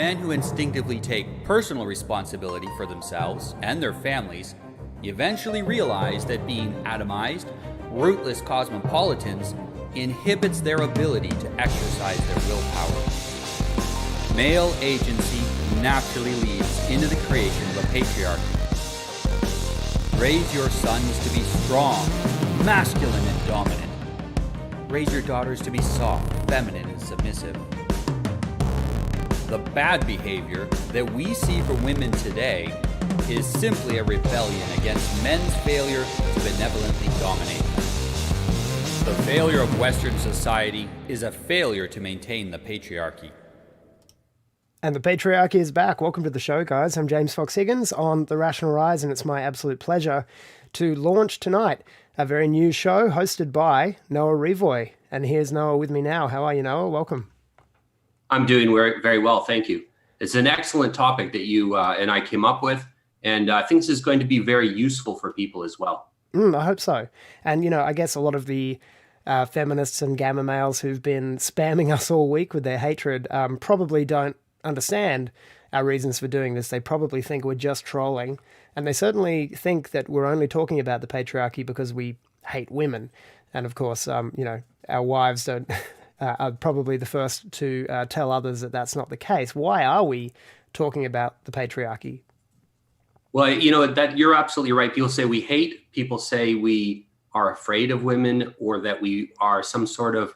men who instinctively take personal responsibility for themselves and their families eventually realize that being atomized, rootless cosmopolitans inhibits their ability to exercise their willpower. Male agency naturally leads into the creation of a patriarchy. Raise your sons to be strong, masculine and dominant. Raise your daughters to be soft, feminine and submissive. The bad behavior that we see from women today is simply a rebellion against men's failure to benevolently dominate them. The failure of Western society is a failure to maintain the patriarchy. And the patriarchy is back. Welcome to the show, guys. I'm James Fox Higgins on The Rational Rise, and it's my absolute pleasure to launch tonight a very new show hosted by Noah Revoy. And here's Noah with me now. How are you, Noah? Welcome. I'm doing very well, thank you. It's an excellent topic that you and I came up with, and I think this is going to be very useful for people as well. I hope so. And, I guess a lot of the feminists and gamma males who've been spamming us all week with their hatred probably don't understand our reasons for doing this. They probably think we're just trolling, and they certainly think that we're only talking about the patriarchy because we hate women. And of course, our wives don't are probably the first to tell others that that's not the case. Why are we talking about the patriarchy? Well, that you're absolutely right. People say we hate. People say we are afraid of women, or that we have some sort of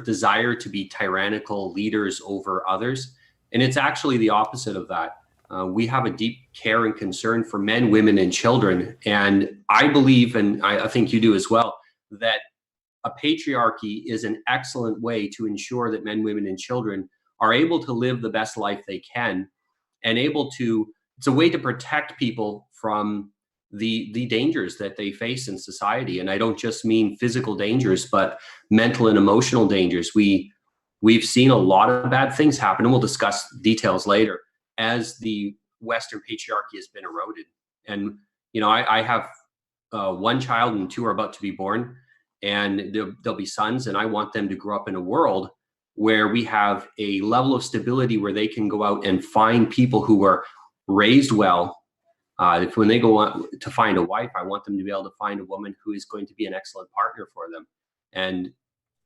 desire to be tyrannical leaders over others. And it's actually the opposite of that. We have a deep care and concern for men, women, and children. And I believe, and I think you do as well, that a patriarchy is an excellent way to ensure that men, women, and children are able to live the best life they can, and it's a way to protect people from the dangers that they face in society. And I don't just mean physical dangers, but mental and emotional dangers. We've seen a lot of bad things happen, and we'll discuss details later, as the Western patriarchy has been eroded. And, I have one child and two are about to be born, and they'll be sons, and I want them to grow up in a world where we have a level of stability where they can go out and find people who are raised well. When they go on to find a wife, I want them to be able to find a woman who is going to be an excellent partner for them. And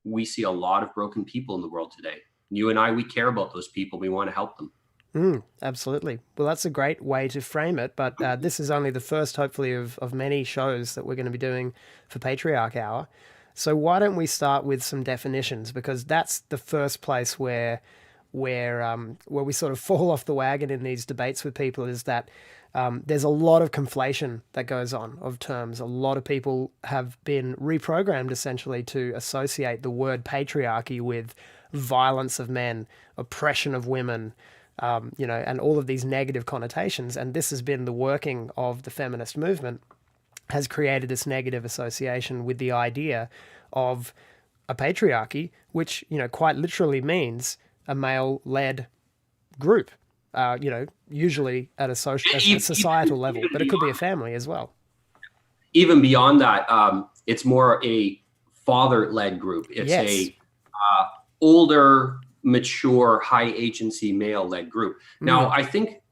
we see a lot of broken people in the world today. You and I, we care about those people. We want to help them. Absolutely. Well, that's a great way to frame it. But this is only the first, hopefully, of many shows that we're going to be doing for Patriarch Hour. So why don't we start with some definitions? Because that's the first place where we sort of fall off the wagon in these debates with people, is that there's a lot of conflation that goes on of terms. A lot of people have been reprogrammed essentially to associate the word patriarchy with violence of men, oppression of women, and all of these negative connotations. And this has been the working of the feminist movement, has created this negative association with the idea of a patriarchy, which, quite literally means a male-led group, usually at a societal level, but it could be a family as well. Even beyond that, it's more a father-led group. It's a older, mature, high-agency male-led group. Now, I think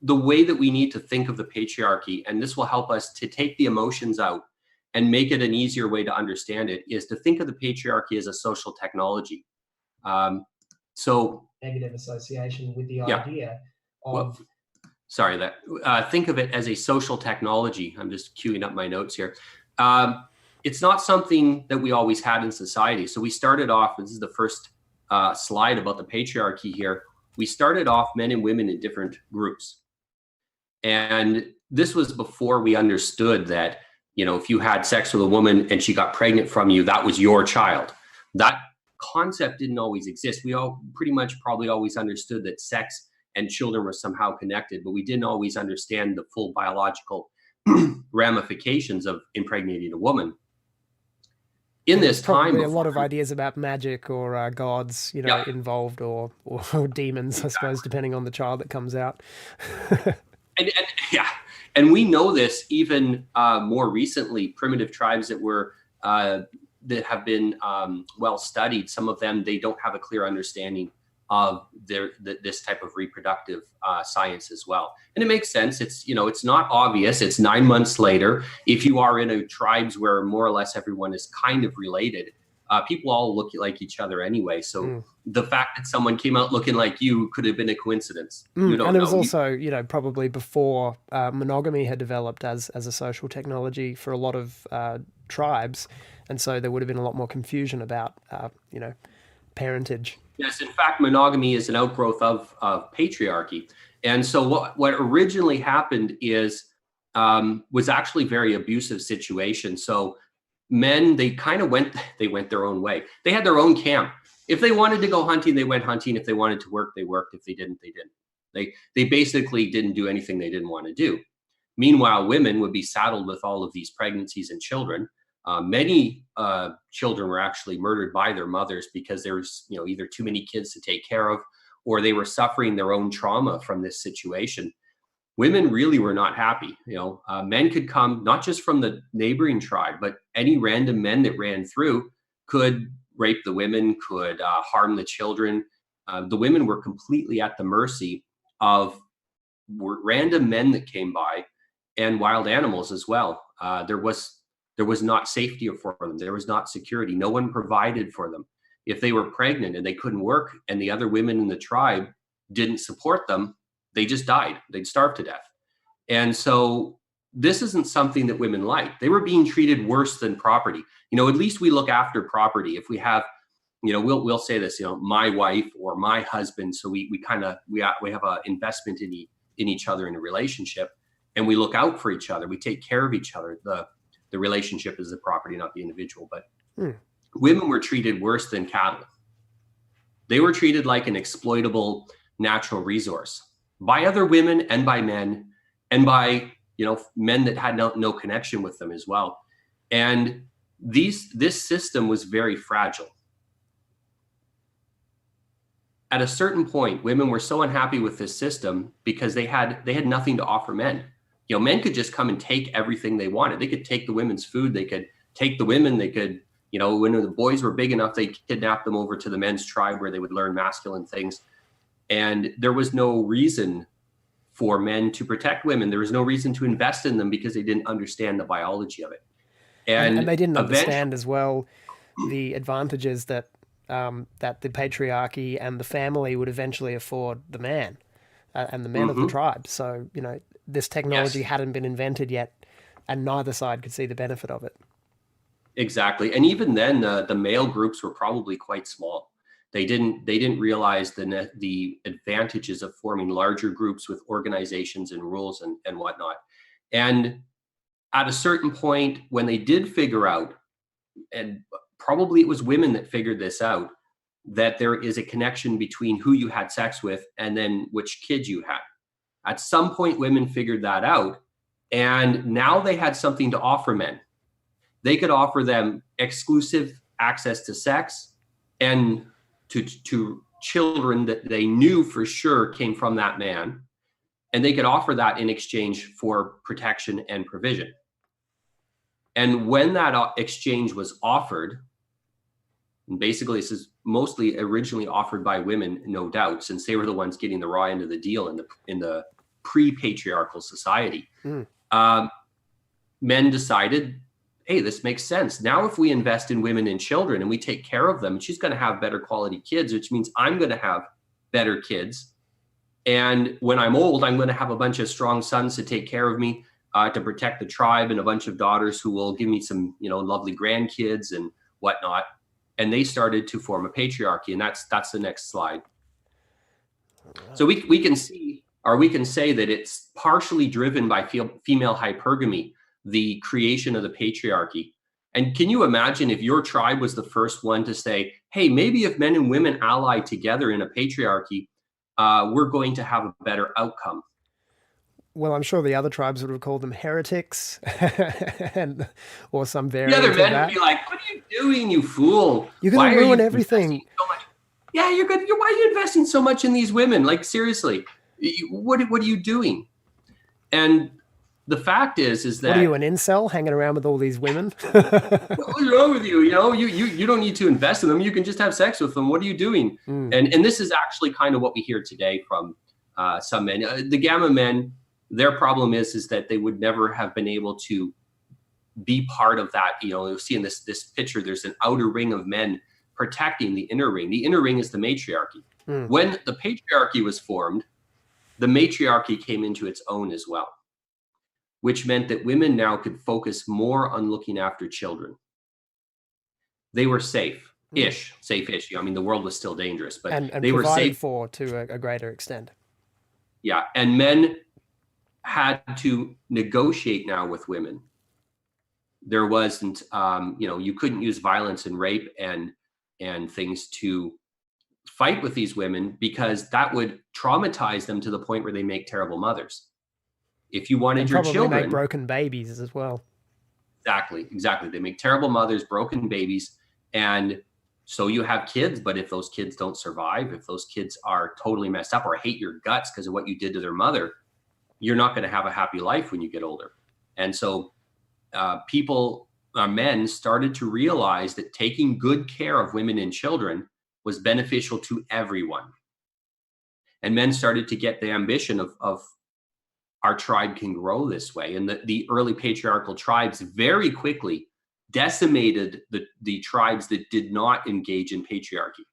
the way that we need to think of the patriarchy, and this will help us to take the emotions out and make it an easier way to understand it, is to think of the patriarchy as a social technology. So negative association with the idea of... think of it as a social technology. I'm just queuing up my notes here. It's not something that we always had in society. So we started off, this is the first slide about the patriarchy here. We started off men and women in different groups. And this was before we understood that, if you had sex with a woman and she got pregnant from you, that was your child. That concept didn't always exist. We all pretty much probably always understood that sex and children were somehow connected, but we didn't always understand the full biological ramifications of impregnating a woman. In this time, a lot of ideas about magic or gods, involved, or demons, I suppose, depending on the child that comes out. And we know this even more recently. Primitive tribes that have been well studied, some of them, they don't have a clear understanding of this type of reproductive science as well. And it makes sense. It's, it's not obvious. It's 9 months later. If you are in a tribes where more or less everyone is kind of related, people all look like each other anyway. So the fact that someone came out looking like you could have been a coincidence. You don't and it was know. also, probably before monogamy had developed as a social technology for a lot of tribes. And so there would have been a lot more confusion about, parentage. Yes, in fact, monogamy is an outgrowth of patriarchy. And so what originally happened is was actually very abusive situation. So men, they kind of went their own way. They had their own camp. If they wanted to go hunting, they went hunting. If they wanted to work, they worked. If they didn't, they didn't. They basically didn't do anything they didn't want to do. Meanwhile, women would be saddled with all of these pregnancies and children. Many children were actually murdered by their mothers because there was, either too many kids to take care of, or they were suffering their own trauma from this situation. Women really were not happy. Men could come not just from the neighboring tribe, but any random men that ran through could rape the women, could harm the children. The women were completely at the mercy of random men that came by, and wild animals as well. There was not safety for them. There was not security. No one provided for them. If they were pregnant and they couldn't work and the other women in the tribe didn't support them, they just died. They'd starve to death. And so this isn't something that women liked. They were being treated worse than property. At least we look after property. If we have, we'll say this, my wife or my husband. So we have an investment in each other in a relationship, and we look out for each other. We take care of each other. The relationship is the property, not the individual. But women were treated worse than cattle. They were treated like an exploitable natural resource by other women and by men, and by men that had no connection with them as well. And this system was very fragile. At a certain point, women were so unhappy with this system because they had nothing to offer men. Men could just come and take everything they wanted. They could take the women's food. They could take the women. They could, when the boys were big enough, they kidnapped them over to the men's tribe where they would learn masculine things. And there was no reason for men to protect women. There was no reason to invest in them because they didn't understand the biology of it. And they didn't understand as well the advantages that the patriarchy and the family would eventually afford the man and the men of the tribe. So, this technology hadn't been invented yet, and neither side could see the benefit of it. Exactly. And even then, the male groups were probably quite small. They didn't realize the advantages of forming larger groups with organizations and rules and whatnot. And at a certain point, when they did figure out, and probably it was women that figured this out, that there is a connection between who you had sex with and then which kids you had. At some point, women figured that out, and now they had something to offer men. They could offer them exclusive access to sex and to children that they knew for sure came from that man, and they could offer that in exchange for protection and provision. And when that exchange was offered, and basically this is mostly originally offered by women, no doubt, since they were the ones getting the raw end of the deal in the pre-patriarchal society. Men decided, hey, this makes sense. Now, if we invest in women and children and we take care of them, she's going to have better quality kids, which means I'm going to have better kids. And when I'm old, I'm going to have a bunch of strong sons to take care of me, to protect the tribe, and a bunch of daughters who will give me some, lovely grandkids and whatnot. And they started to form a patriarchy. And that's the next slide. So we can see, or we can say that it's partially driven by female hypergamy, the creation of the patriarchy. And can you imagine if your tribe was the first one to say, hey, maybe if men and women ally together in a patriarchy, we're going to have a better outcome? Well, I'm sure the other tribes would have called them heretics, or some variant The other of men that. would be like, what are you doing, you fool? You're going to ruin everything. So much? Yeah, you're good. Why are you investing so much in these women? Like, seriously, what are you doing? And the fact is What are you, that an incel hanging around with all these women? what's wrong with you? You don't need to invest in them. You can just have sex with them. What are you doing? Mm. And this is actually kind of what we hear today from some men. The Gamma men, their problem is that they would never have been able to be part of that. You'll see in this picture, there's an outer ring of men protecting the inner ring. The inner ring is the matriarchy. Mm. When the patriarchy was formed, the matriarchy came into its own as well, which meant that women now could focus more on looking after children. They were safe-ish, safe-ish. I mean, the world was still dangerous, but and they were provided safe. for to a greater extent. Yeah, and men had to negotiate now with women. There wasn't, you couldn't use violence and rape and things to fight with these women, because that would traumatize them to the point where they make terrible mothers. If you wanted And your probably children, make broken babies as well. exactly, they make terrible mothers, broken babies, and so you have kids. But if those kids don't survive, if those kids are totally messed up or hate your guts because of what you did to their mother, you're not going to have a happy life when you get older. And so men started to realize that taking good care of women and children was beneficial to everyone. And men started to get the ambition of our tribe can grow this way. And the early patriarchal tribes very quickly decimated the tribes that did not engage in patriarchy.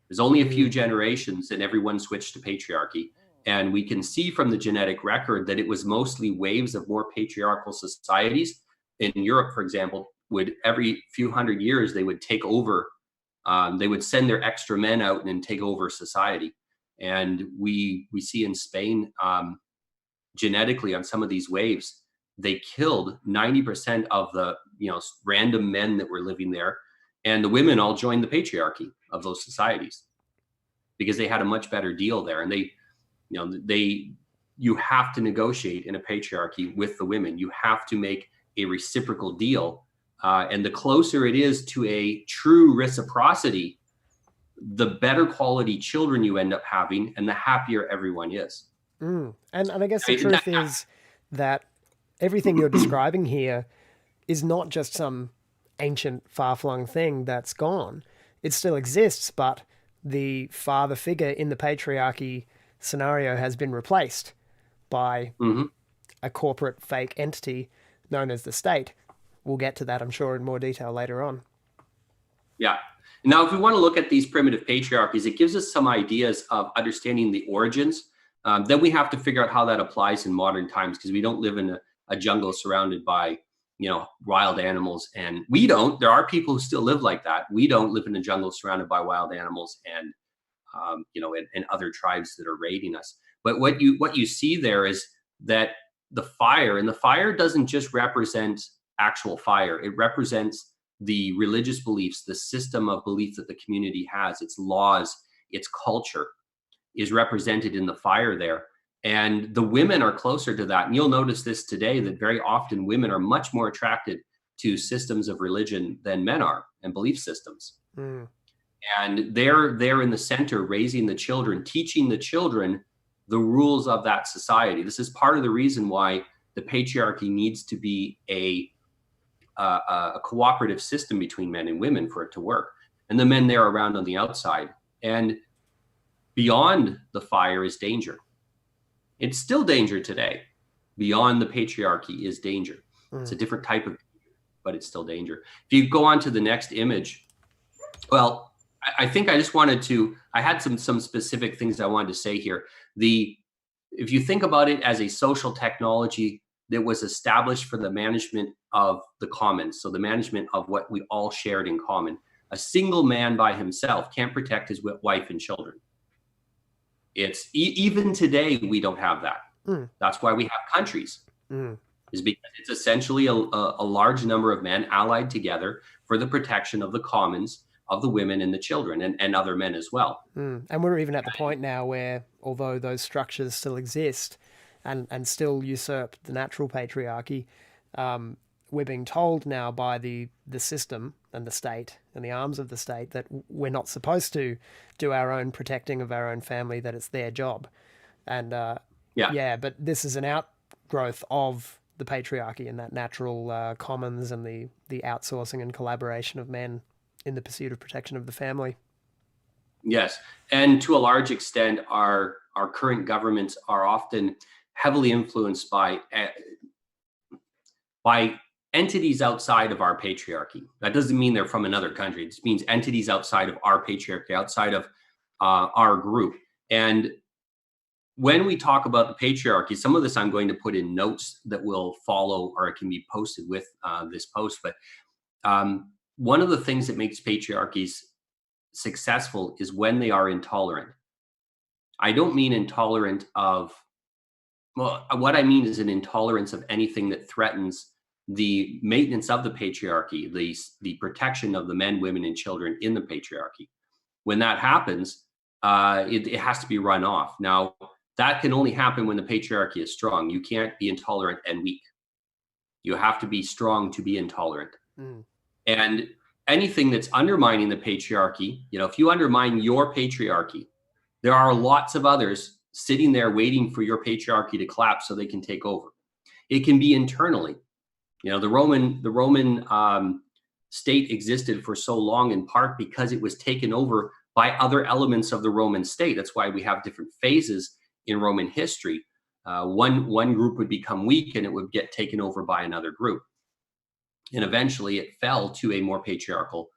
There's only a few generations and everyone switched to patriarchy. And we can see from the genetic record that it was mostly waves of more patriarchal societies. In Europe, for example, every few hundred years, they would take over. They would send their extra men out and take over society. And we see in Spain, genetically on some of these waves, they killed 90% of the random men that were living there. And the women all joined the patriarchy of those societies because they had a much better deal there. And you have to negotiate in a patriarchy with the women. You have to make a reciprocal deal. And the closer it is to a true reciprocity, the better quality children you end up having and the happier everyone is. And I guess the truth is that everything you're describing here is not just some ancient far-flung thing that's gone. It still exists, but the father figure in the patriarchy scenario has been replaced by a corporate fake entity known as the state. We'll get to that, I'm sure, in more detail later on. Yeah. Now, if we want to look at these primitive patriarchies, it gives us some ideas of understanding the origins. Then we have to figure out how that applies in modern times, because we don't live in a jungle surrounded by, wild animals. And there are people who still live like that. We don't live in a jungle surrounded by wild animals and other tribes that are raiding us. But what you see there is that the fire doesn't just represent actual fire. It represents the religious beliefs, the system of belief that the community has, its laws, its culture is represented in the fire there. And the women are closer to that. And you'll notice this today, that very often women are much more attracted to systems of religion than men are, and belief systems. And they're in the center, raising the children, teaching the children the rules of that society. This is part of the reason why the patriarchy needs to be a cooperative system between men and women for it to work. And the men there around on the outside. And beyond the fire is danger. It's still danger today. Beyond the patriarchy is danger. It's a different type of danger, but it's still danger. If you go on to the next image, well, I think I just wanted to, I had some specific things I wanted to say here. If you think about it as a social technology that was established for the management of the commons, so the management of what we all shared in common, a single man by himself can't protect his wife and children. It's even today, we don't have that. That's why we have countries, is because it's essentially a large number of men allied together for the protection of the commons, of the women and the children, and other men as well. And we're even at the point now where, although those structures still exist and still usurp the natural patriarchy, we're being told now by the system and the state and the arms of the state that we're not supposed to do our own protecting of our own family, that it's their job. And but this is an growth of the patriarchy and that natural commons and the outsourcing and collaboration of men in the pursuit of protection of the family. Yes, and to a large extent, our current governments are often heavily influenced by entities outside of our patriarchy. That doesn't mean they're from another country. It just means entities outside of our patriarchy, outside of our group. And when we talk about the patriarchy, some of this I'm going to put in notes that will follow, or it can be posted with this post. But one of the things that makes patriarchies successful is when they are intolerant. I don't mean intolerant of, well, what I mean is an intolerance of anything that threatens the maintenance of the patriarchy, the protection of the men, women, and children in the patriarchy. When that happens, it has to be run off. Now, that can only happen when the patriarchy is strong. You can't be intolerant and weak. You have to be strong to be intolerant. Mm. And anything that's undermining the patriarchy, if you undermine your patriarchy, there are lots of others sitting there waiting for your patriarchy to collapse so they can take over. It can be internally. The Roman state existed for so long in part because it was taken over by other elements of the Roman state. That's why we have different phases in Roman history. One group would become weak and it would get taken over by another group. And eventually it fell to a more patriarchal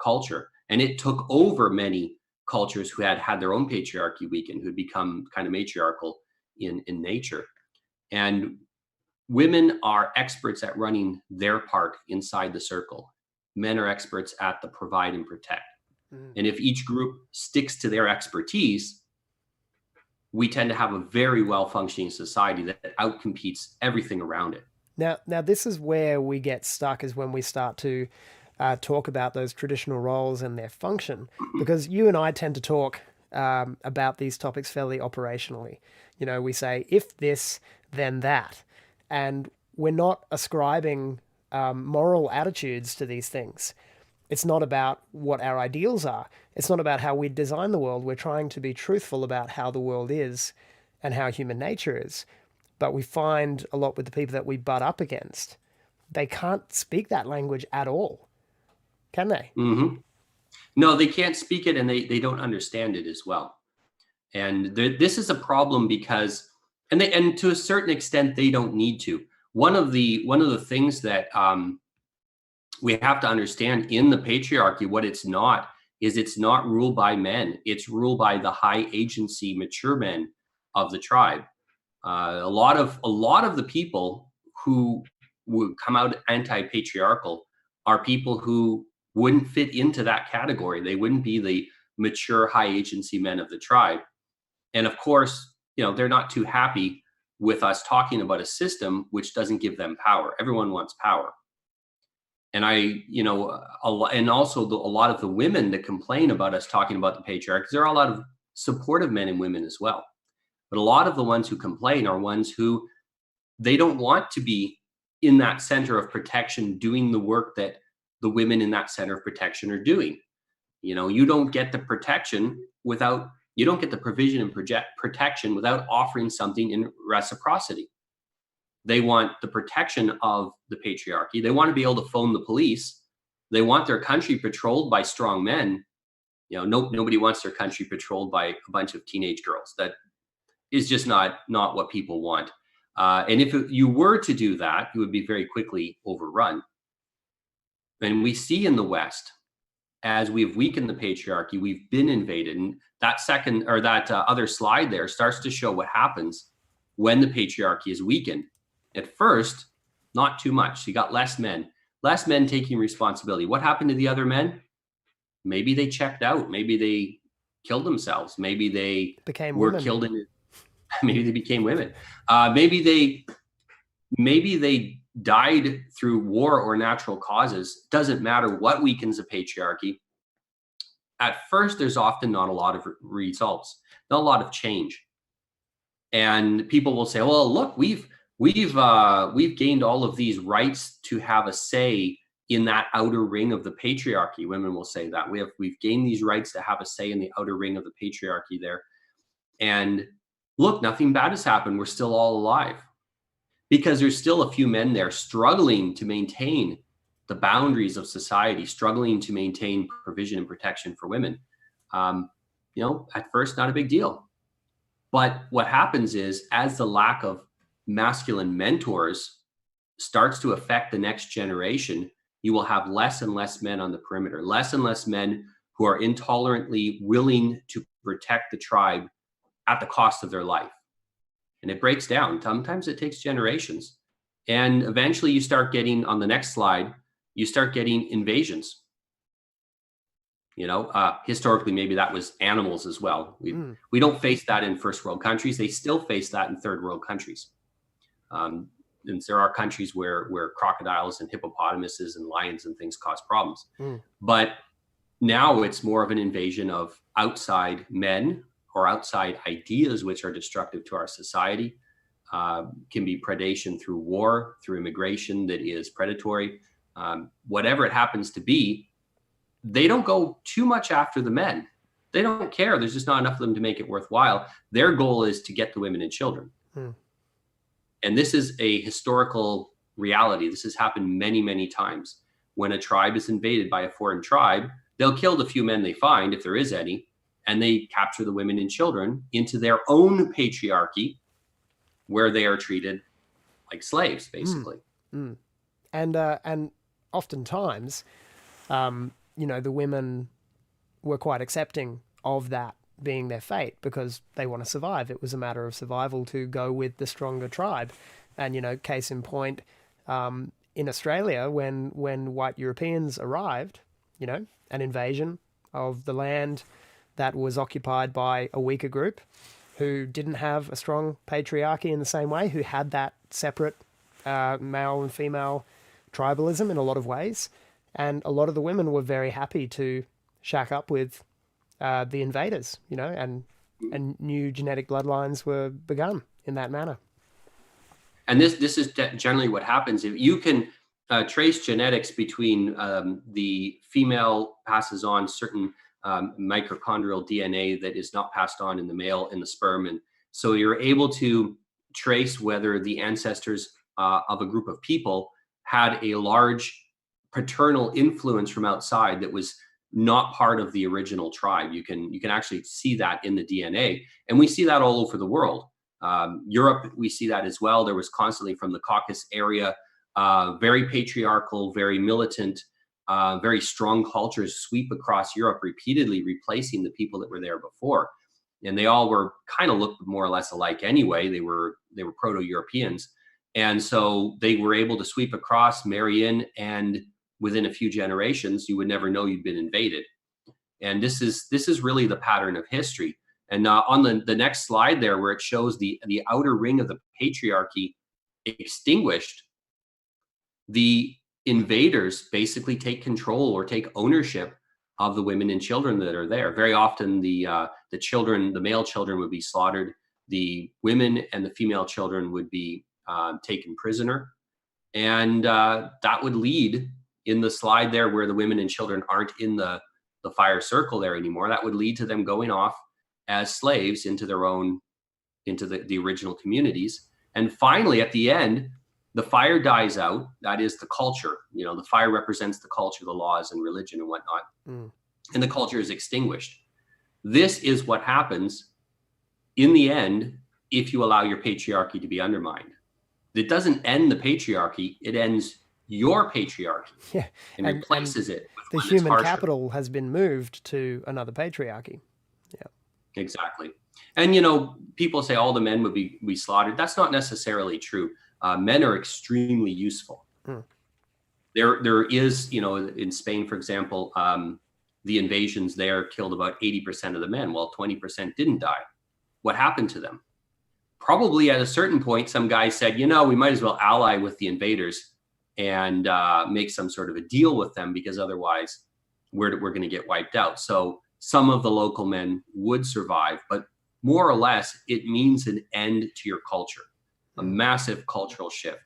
culture. And it took over many cultures who had their own patriarchy weakened, who had become kind of matriarchal in nature. And women are experts at running their part inside the circle. Men are experts at the provide and protect. Mm. And if each group sticks to their expertise, we tend to have a very well-functioning society that outcompetes everything around it. Now, this is where we get stuck, is when we start to talk about those traditional roles and their function, because you and I tend to talk about these topics fairly operationally. We say, if this, then that. And we're not ascribing moral attitudes to these things. It's not about what our ideals are. It's not about how we design the world. We're trying to be truthful about how the world is and how human nature is. But we find a lot with the people that we butt up against, they can't speak that language at all, can they? Mm-hmm. No, they can't speak it, and they don't understand it as well. And this is a problem because, and to a certain extent, they don't need to. One of the things that we have to understand in the patriarchy, what it's not ruled by men. It's ruled by the high agency, mature men of the tribe. A lot of the people who would come out anti-patriarchal are people who wouldn't fit into that category. They wouldn't be the mature, high agency men of the tribe. And of course, they're not too happy with us talking about a system which doesn't give them power. Everyone wants power. And and also a lot of the women that complain about us talking about the patriarchy, there are a lot of supportive men and women as well. But a lot of the ones who complain are ones who they don't want to be in that center of protection, doing the work that the women in that center of protection are doing. You don't get the protection you don't get the provision and protection without offering something in reciprocity. They want the protection of the patriarchy. They want to be able to phone the police. They want their country patrolled by strong men. Nobody wants their country patrolled by a bunch of teenage girls. That is just not what people want. And if you were to do that, you would be very quickly overrun. And we see in the West, as we've weakened the patriarchy, we've been invaded. And that other slide there starts to show what happens when the patriarchy is weakened. At first, not too much. You got less men taking responsibility. What happened to the other men? Maybe they checked out. Maybe they killed themselves. Maybe they were killed in. Maybe they became women. Maybe they died through war or natural causes. Doesn't matter what weakens the patriarchy. At first, there's often not a lot of results, not a lot of change. And people will say, well, look, we've gained all of these rights to have a say in that outer ring of the patriarchy. Women will say that we've gained these rights to have a say in the outer ring of the patriarchy there. And look, nothing bad has happened. We're still all alive. because there's still a few men there struggling to maintain the boundaries of society, struggling to maintain provision and protection for women. At first, not a big deal. But what happens is, as the lack of masculine mentors starts to affect the next generation, you will have less and less men on the perimeter, less and less men who are intolerantly willing to protect the tribe at the cost of their life. And it breaks down. Sometimes it takes generations. And eventually you start getting, on the next slide, you start getting invasions. Historically, maybe that was animals as well. We don't face that in first world countries. They still face that in third world countries. And there are countries where crocodiles and hippopotamuses and lions and things cause problems. But now it's more of an invasion of outside men or outside ideas which are destructive to our society. Can be predation through war, through immigration that is predatory. Whatever it happens to be, they don't go too much after the men. They don't care. There's just not enough of them to make it worthwhile. Their goal is to get the women and children. And this is a historical reality. This has happened many, many times. When a tribe is invaded by a foreign tribe, they'll kill the few men they find, if there is any, and they capture the women and children into their own patriarchy, where they are treated like slaves, basically. And oftentimes, the women were quite accepting of that being their fate because they want to survive. It was a matter of survival to go with the stronger tribe. And, case in point, in Australia, when white Europeans arrived, an invasion of the land that was occupied by a weaker group who didn't have a strong patriarchy in the same way, who had that separate male and female tribalism in a lot of ways. And a lot of the women were very happy to shack up with the invaders, and new genetic bloodlines were begun in that manner. And this is generally what happens. If you can trace genetics between the female passes on certain mitochondrial DNA that is not passed on in the male in the sperm. And so you're able to trace whether the ancestors of a group of people had a large paternal influence from outside that was not part of the original tribe. You can actually see that in the DNA. And we see that all over the world. Europe, we see that as well. There was constantly from the Caucasus area, very patriarchal, very militant, very strong cultures sweep across Europe, repeatedly replacing the people that were there before. And they all were kind of looked more or less alike anyway. They were Proto-Europeans. And so they were able to sweep across, marry in, and within a few generations, you would never know you'd been invaded. And this is really the pattern of history. And on the next slide there, where it shows the outer ring of the patriarchy extinguished, the invaders basically take control or take ownership of the women and children that are there. Very often the male children would be slaughtered. The women and the female children would be taken prisoner. And that would lead, in the slide there where the women and children aren't in the fire circle there anymore, that would lead to them going off as slaves into the original communities. And finally, at the end, the fire dies out. That is the culture. The fire represents the culture, the laws and religion and whatnot. And the culture is extinguished. This is what happens in the end if you allow your patriarchy to be undermined. It doesn't end the patriarchy, it ends your patriarchy. Yeah. And replaces it with the one that's human harsher. capital has been moved to another patriarchy. Yeah. Exactly. And people say all the men would be slaughtered. That's not necessarily true. Men are extremely useful. There is, in Spain, for example, the invasions there killed about 80% of the men, while 20% didn't die. What happened to them? Probably at a certain point, some guy said, we might as well ally with the invaders and make some sort of a deal with them, because otherwise we're going to get wiped out. So some of the local men would survive, but more or less it means an end to your culture, a massive cultural shift.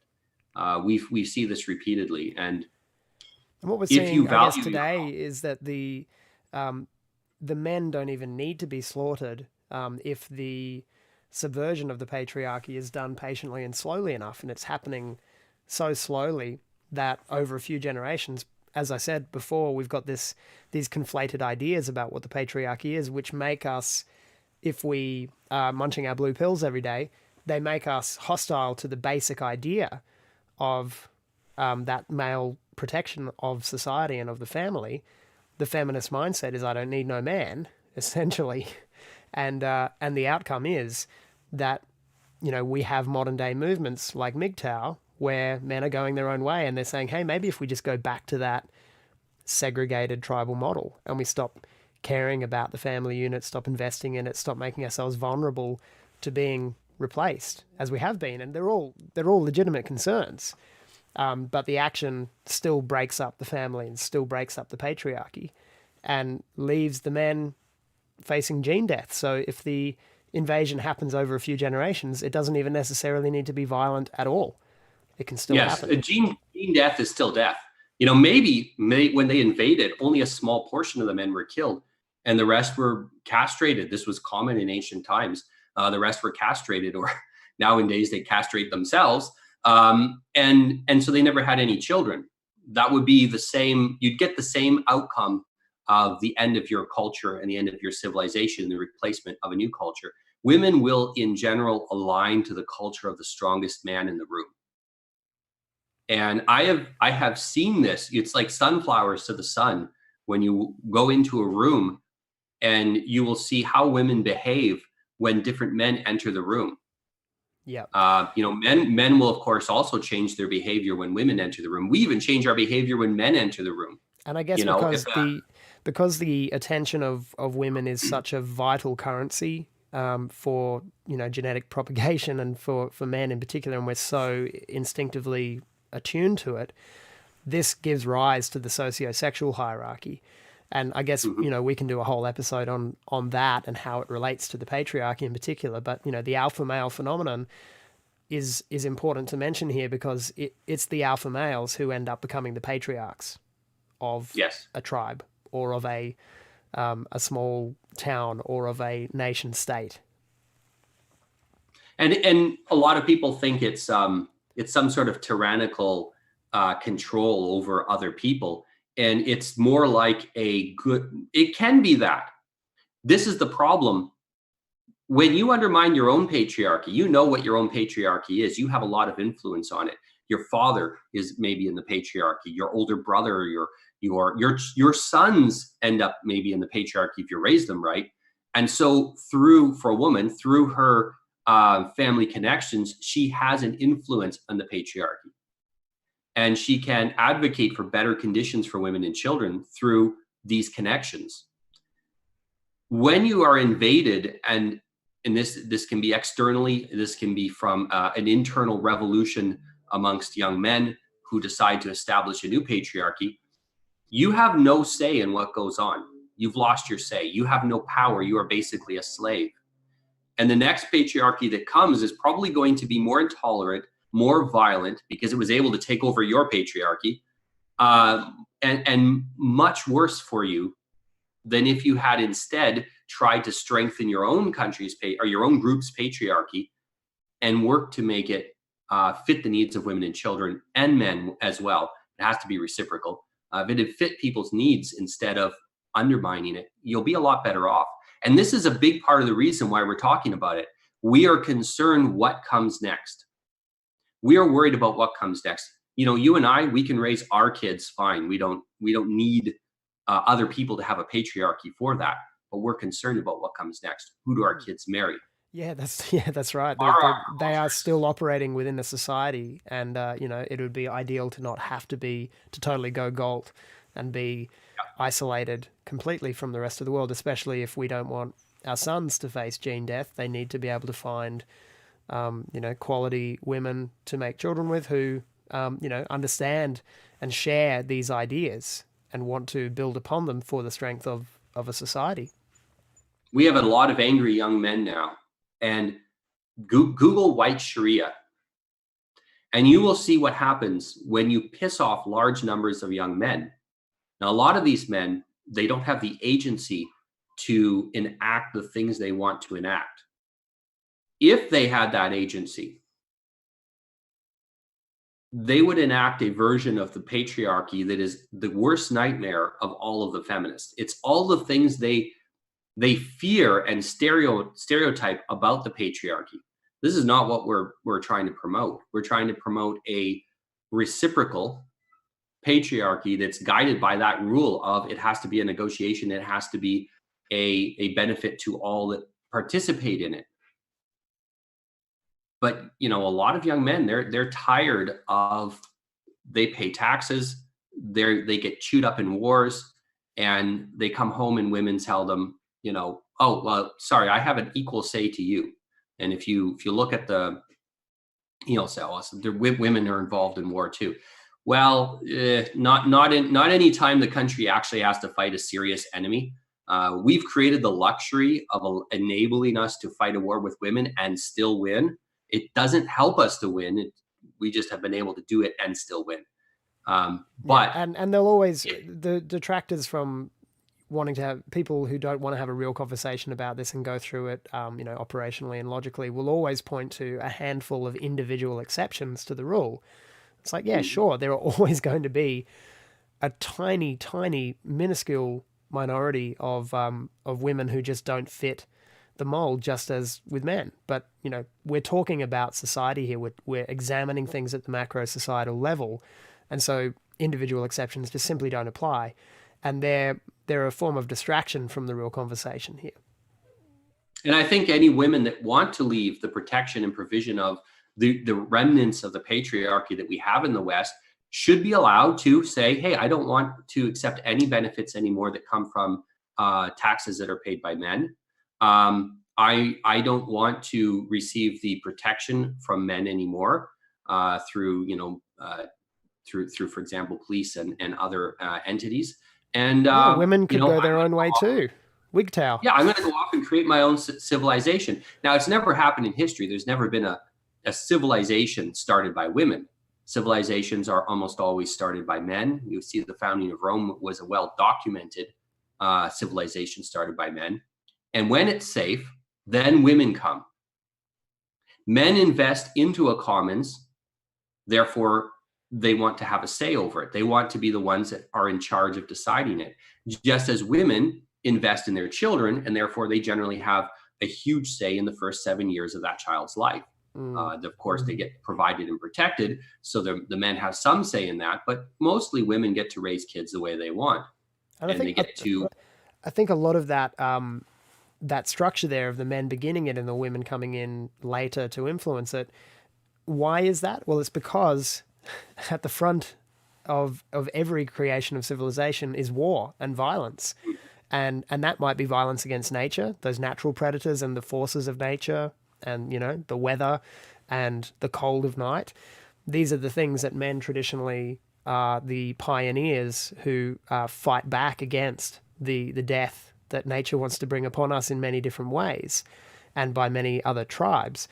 We see this repeatedly. And what we're seeing, I guess, today is that the men don't even need to be slaughtered if the subversion of the patriarchy is done patiently and slowly enough, and it's happening so slowly that over a few generations, as I said before, we've got these conflated ideas about what the patriarchy is, which make us, if we are munching our blue pills every day, they make us hostile to the basic idea of that male protection of society and of the family. The feminist mindset is, I don't need no man, essentially. And the outcome is that, we have modern day movements like MGTOW where men are going their own way and they're saying, hey, maybe if we just go back to that segregated tribal model and we stop caring about the family unit, stop investing in it, stop making ourselves vulnerable to being replaced as we have been. And they're all legitimate concerns. But the action still breaks up the family and still breaks up the patriarchy and leaves the men facing gene death. So if the invasion happens over a few generations, it doesn't even necessarily need to be violent at all. It can still happen. Yes, gene death is still death. Maybe when they invaded, only a small portion of the men were killed and the rest were castrated. This was common in ancient times. The rest were castrated, or nowadays they castrate themselves. And so they never had any children. That would be the same. You'd get the same outcome of the end of your culture and the end of your civilization, the replacement of a new culture. Women will, in general, align to the culture of the strongest man in the room. And I have seen this. It's like sunflowers to the sun. When you go into a room and you will see how women behave when different men enter the room. Yeah. Men will, of course, also change their behavior when women enter the room. We even change our behavior when men enter the room. And I guess because the attention of women is such a vital currency for genetic propagation and for men in particular, and we're so instinctively attuned to it, this gives rise to the sociosexual hierarchy. And I guess we can do a whole episode on that and how it relates to the patriarchy in particular. But the alpha male phenomenon is important to mention here because it's the alpha males who end up becoming the patriarchs of a tribe or of a small town or of a nation state. And a lot of people think it's some sort of tyrannical control over other people. And it's more like it can be that. This is the problem. When you undermine your own patriarchy, you know what your own patriarchy is. You have a lot of influence on it. Your father is maybe in the patriarchy. Your older brother, your sons end up maybe in the patriarchy if you raise them right. And so for a woman, through her family connections, she has an influence on the patriarchy. And she can advocate for better conditions for women and children through these connections. When you are invaded, and this can be externally, this can be from an internal revolution amongst young men who decide to establish a new patriarchy, you have no say in what goes on. You've lost your say. You have no power. You are basically a slave. And the next patriarchy that comes is probably going to be more intolerant, more violent, because it was able to take over your patriarchy, and much worse for you than if you had instead tried to strengthen your own country's or your own group's patriarchy and work to make it fit the needs of women and children and men as well. It has to be reciprocal. If it fit people's needs instead of undermining it, you'll be a lot better off. And this is a big part of the reason why we're talking about it. We are concerned what comes next. We are worried about what comes next. You and I, we can raise our kids fine. We don't need other people to have a patriarchy for that. But we're concerned about what comes next. Who do our kids marry? Yeah, that's right. They are still operating within a society, and it would be ideal to not have to totally go Galt and be isolated completely from the rest of the world. Especially if we don't want our sons to face gene death, they need to be able to find quality women to make children with who, understand and share these ideas and want to build upon them for the strength of a society. We have a lot of angry young men now, and Google white Sharia, and you will see what happens when you piss off large numbers of young men. Now, a lot of these men, they don't have the agency to enact the things they want to enact. if they had that agency, they would enact a version of the patriarchy that is the worst nightmare of all of the feminists. It's all the things they fear and stereotype about the patriarchy. This is not what we're trying to promote. We're trying to promote a reciprocal patriarchy that's guided by that rule of it has to be a negotiation. It has to be a benefit to all that participate in it. But a lot of young men, they're tired of, they pay taxes, they get chewed up in wars, and they come home and women tell them, oh, well, sorry, I have an equal say to you. And if you look at the, women are involved in war too. Well, not any time the country actually has to fight a serious enemy. We've created the luxury of enabling us to fight a war with women and still win. It doesn't help us to win. We just have been able to do it and still win. But and they'll always, the detractors from wanting to have, people who don't want to have a real conversation about this and go through it, operationally and logically, will always point to a handful of individual exceptions to the rule. It's like, yeah, sure, there are always going to be a tiny, tiny, minuscule minority of women who just don't fit the mold, just as with men. But we're talking about society here. We're examining things at the macro societal level, and so individual exceptions just simply don't apply, and they're a form of distraction from the real conversation here. And I think any women that want to leave the protection and provision of the remnants of the patriarchy that we have in the West should be allowed to say, hey, I don't want to accept any benefits anymore that come from taxes that are paid by men. I don't want to receive the protection from men anymore through, for example, police and other entities. And women could go their own way too. Wigtail. Yeah, I'm going to go off and create my own civilization. Now, it's never happened in history. There's never been a civilization started by women. Civilizations are almost always started by men. You see the founding of Rome was a well-documented civilization started by men. And when it's safe, then women come. Men invest into a commons, therefore they want to have a say over it. They want to be the ones that are in charge of deciding it. Just as women invest in their children, and therefore they generally have a huge say in the first 7 years of that child's life. Of course, they get provided and protected, so the men have some say in that, but mostly women get to raise kids the way they want. And they get to... I think a lot of that that structure there of the men beginning it and the women coming in later to influence it, why is that? Well, it's because at the front of every creation of civilization is war and violence. And that might be violence against nature, those natural predators and the forces of nature, and the weather and the cold of night. These are the things that men traditionally are the pioneers who fight back against the death that nature wants to bring upon us in many different ways, and by many other tribes.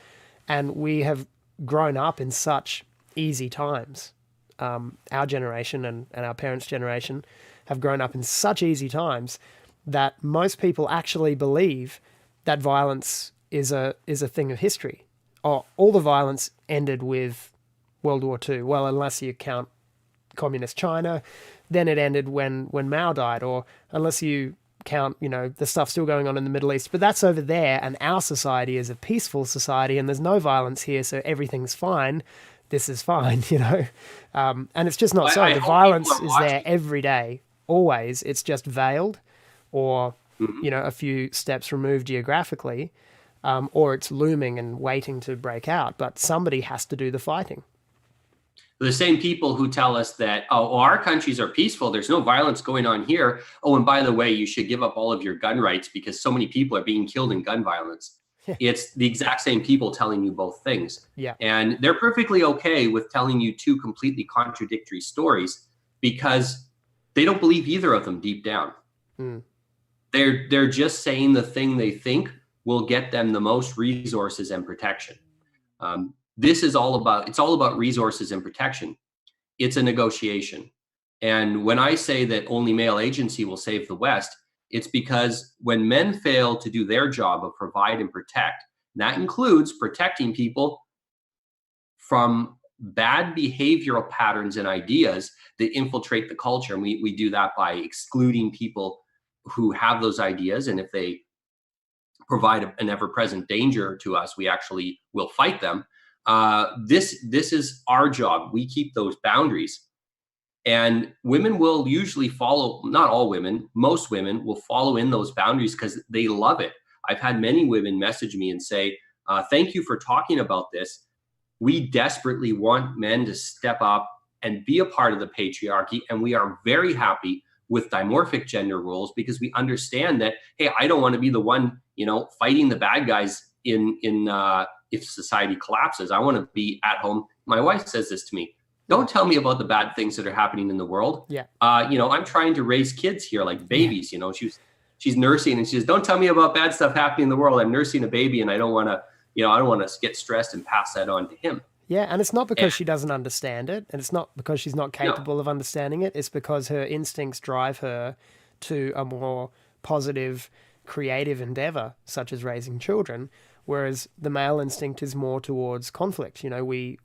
And we have grown up in such easy times. Our generation and our parents' generation have grown up in such easy times that most people actually believe that violence is a thing of history. All the violence ended with World War II. Well, unless you count communist China, then it ended when Mao died, or unless you count, the stuff still going on in the Middle East. But that's over there, and our society is a peaceful society, and there's no violence here, so everything's fine. This is fine, and it's just not so. The violence is there every day, always. It's just veiled, or a few steps removed geographically, or it's looming and waiting to break out. But somebody has to do the fighting. The same people who tell us that, our countries are peaceful, there's no violence going on here. Oh, and by the way, you should give up all of your gun rights because so many people are being killed in gun violence. It's the exact same people telling you both things. Yeah. And they're perfectly okay with telling you two completely contradictory stories because they don't believe either of them deep down. They're just saying the thing they think will get them the most resources and protection. It's all about resources and protection. It's a negotiation. And when I say that only male agency will save the West, it's because when men fail to do their job of provide and protect, And that includes protecting people from bad behavioral patterns and ideas that infiltrate the culture. And we do that by excluding people who have those ideas. And if they provide an ever-present danger to us, we actually will fight them. This is our job. We keep those boundaries. And women will usually follow, not all women, most women will follow in those boundaries because they love it. I've had many women message me and say, thank you for talking about this. We desperately want men to step up and be a part of the patriarchy. And we are very happy with dimorphic gender roles because we understand that, hey, I don't want to be the one, fighting the bad guys in if society collapses. I want to be at home. My wife says this to me. Don't tell me about the bad things that are happening in the world. Yeah. I'm trying to raise kids here like babies. Yeah. She's nursing and she says, don't tell me about bad stuff happening in the world. I'm nursing a baby and I don't want to get stressed and pass that on to him. Yeah, and it's not because she doesn't understand it, and it's not because she's not capable of understanding it. It's because her instincts drive her to a more positive, creative endeavor, such as raising children, whereas the male instinct is more towards conflict. We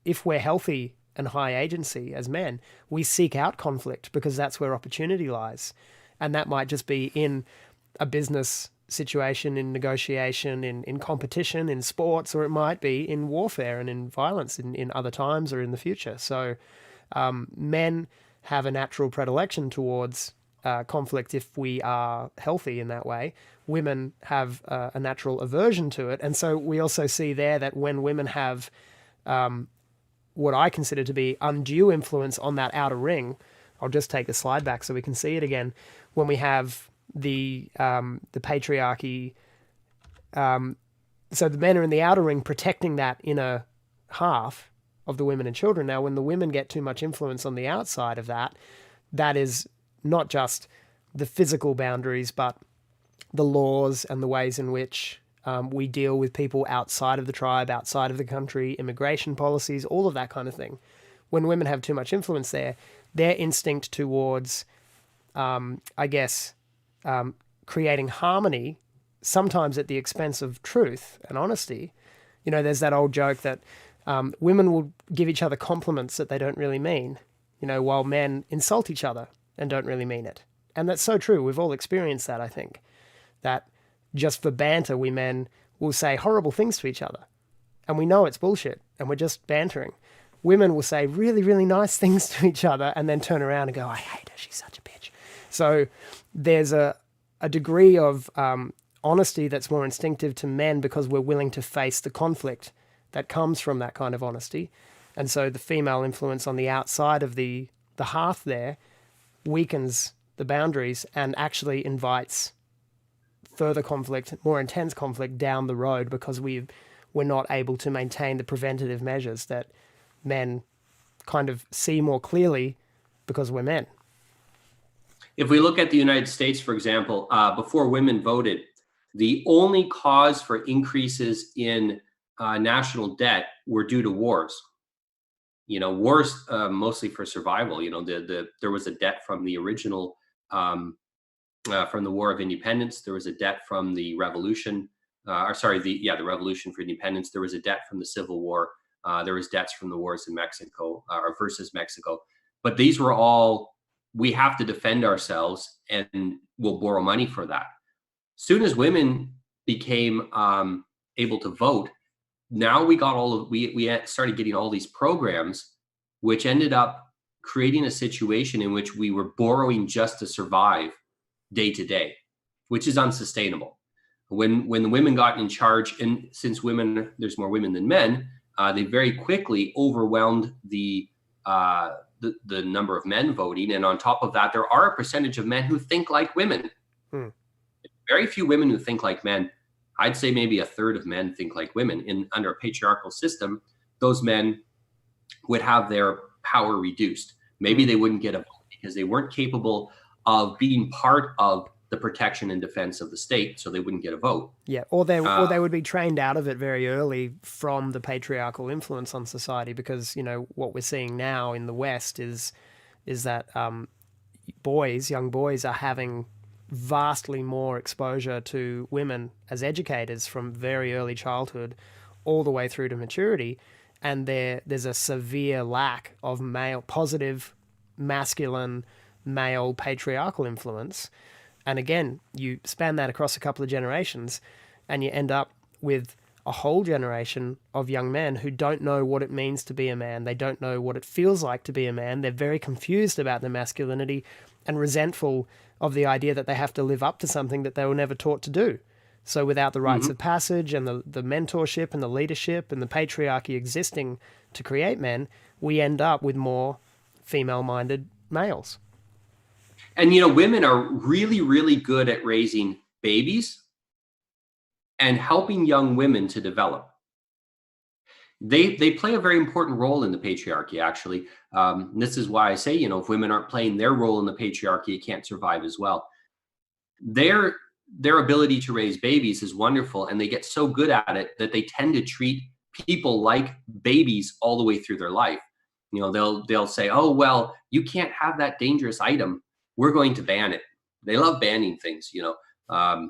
if we're healthy and high agency as men, we seek out conflict because that's where opportunity lies. And that might just be in a business situation, in negotiation, in competition, in sports, or it might be in warfare and in violence in other times or in the future. So men have a natural predilection towards conflict if we are healthy in that way. Women have a natural aversion to it. And so we also see there that when women have what I consider to be undue influence on that outer ring, I'll just take the slide back so we can see it again. When we have the patriarchy, so the men are in the outer ring protecting that inner half of the women and children. Now, when the women get too much influence on the outside of that, that is not just the physical boundaries, but the laws and the ways in which we deal with people outside of the tribe, outside of the country, immigration policies, all of that kind of thing. When women have too much influence there, their instinct towards, creating harmony, sometimes at the expense of truth and honesty. There's that old joke that women will give each other compliments that they don't really mean, while men insult each other and don't really mean it. And that's so true. We've all experienced that, I think, that just for banter, we men will say horrible things to each other. And we know it's bullshit and we're just bantering. Women will say really, really nice things to each other and then turn around and go, I hate her, she's such a bitch. So there's a degree of honesty that's more instinctive to men because we're willing to face the conflict that comes from that kind of honesty. And so the female influence on the outside of the hearth there weakens the boundaries and actually invites further conflict, more intense conflict down the road because we're not able to maintain the preventative measures that men kind of see more clearly because we're men. If we look at the United States, for example, before women voted, the only cause for increases in national debt were due to wars. Wars mostly for survival. There was a debt from the original, from the War of Independence. There was a debt from the Revolution, the Revolution for Independence. There was a debt from the Civil War. There was debts from the wars in Mexico or versus Mexico. But these were all, we have to defend ourselves and we'll borrow money for that. Soon as women became able to vote, now we started getting all these programs, which ended up creating a situation in which we were borrowing just to survive day to day, which is unsustainable. When the women got in charge, and since there's more women than men, they very quickly overwhelmed the number of men voting. And on top of that, there are a percentage of men who think like women. Very few women who think like men. I'd say maybe a third of men think like women. Under a patriarchal system, those men would have their power reduced. Maybe they wouldn't get a vote because they weren't capable of being part of the protection and defense of the state, so they wouldn't get a vote. Yeah, or they would be trained out of it very early from the patriarchal influence on society, because what we're seeing now in the West is that young boys are having vastly more exposure to women as educators from very early childhood all the way through to maturity, and there's a severe lack of male positive, masculine, male patriarchal influence. And again, you span that across a couple of generations, and you end up with a whole generation of young men who don't know what it means to be a man. They don't know what it feels like to be a man. They're very confused about their masculinity and resentful of the idea that they have to live up to something that they were never taught to do. So without the rites of passage and the mentorship and the leadership and the patriarchy existing to create men, we end up with more female-minded males. And, you know, women are really, really good at raising babies and helping young women to develop. They play a very important role in the patriarchy, actually. This is why I say, you know, if women aren't playing their role in the patriarchy, it can't survive as well. Their ability to raise babies is wonderful, and they get so good at it that they tend to treat people like babies all the way through their life. You know, they'll say, "Oh, well, you can't have that dangerous item. We're going to ban it." They love banning things. You know,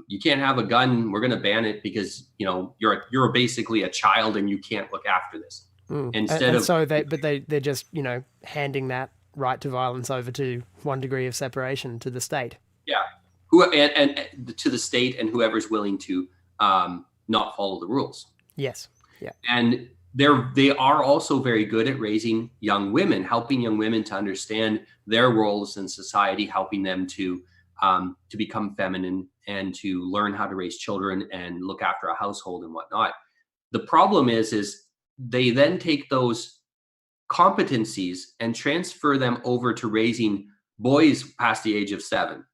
you can't have a gun. We're going to ban it because, you know, you're basically a child and you can't look after this. They're just, you know, handing that right to violence over to one degree of separation to the state. Yeah. And to the state and whoever's willing to not follow the rules. Yes. Yeah. And they are also very good at raising young women, helping young women to understand their roles in society, helping them to become feminine and to learn how to raise children and look after a household and whatnot. The problem is they then take those competencies and transfer them over to raising boys past the age of 7.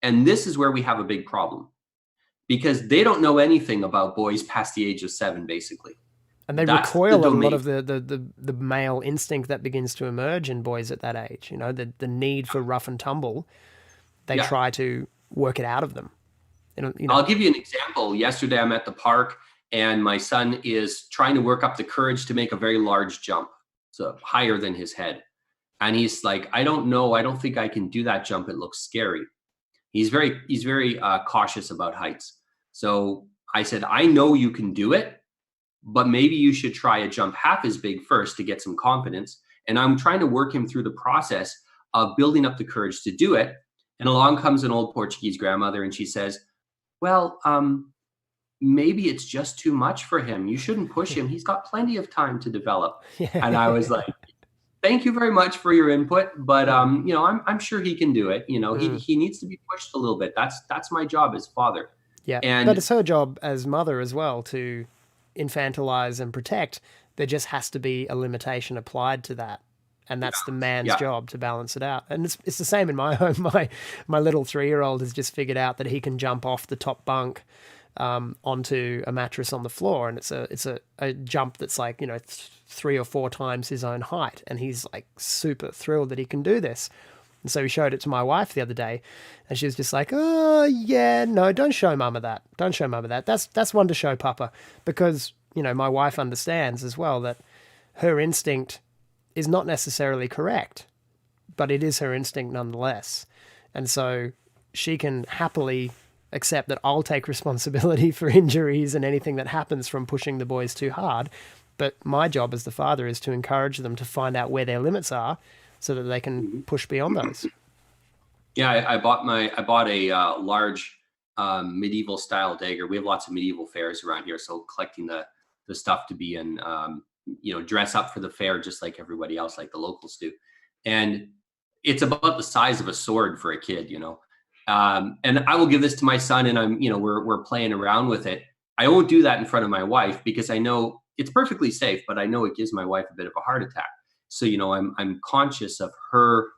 And this is where we have a big problem, because they don't know anything about boys past the age of 7, basically. And they recoil on a lot of the male instinct that begins to emerge in boys at that age. You know, the need for rough and tumble. They try to work it out of them. You know, I'll give you an example. Yesterday, I'm at the park, and my son is trying to work up the courage to make a very large jump, so higher than his head. And he's like, "I don't know. I don't think I can do that jump. It looks scary." He's very cautious about heights. So I said, "I know you can do it, but maybe you should try a jump half as big first to get some confidence." And I'm trying to work him through the process of building up the courage to do it. And along comes an old Portuguese grandmother, and she says, "Well, maybe it's just too much for him. You shouldn't push him. He's got plenty of time to develop." And I was like, "Thank you very much for your input, but you know, I'm sure he can do it. You know, he needs to be pushed a little bit. That's my job as father." Yeah, but it's her job as mother as well to infantilize and protect. There just has to be a limitation applied to that, and that's the man's job to balance it out. And it's the same in my home. My little 3-year-old has just figured out that he can jump off the top bunk onto a mattress on the floor, and it's a jump that's like, you know, 3 or 4 times his own height, and he's like super thrilled that he can do this. And so he showed it to my wife the other day, and she was just like, "Oh yeah, no, don't show Mama that. Don't show Mama that. That's one to show Papa," because, you know, my wife understands as well that her instinct is not necessarily correct, but it is her instinct nonetheless. And so she can happily accept that I'll take responsibility for injuries and anything that happens from pushing the boys too hard. But my job as the father is to encourage them to find out where their limits are so that they can push beyond those. Yeah, I bought a large medieval style dagger. We have lots of medieval fairs around here, so collecting the stuff to be in, you know, dress up for the fair just like everybody else, like the locals do. And it's about the size of a sword for a kid, you know. And I will give this to my son, and we're playing around with it. I won't do that in front of my wife because I know it's perfectly safe, but I know it gives my wife a bit of a heart attack. So, you know, I'm conscious of her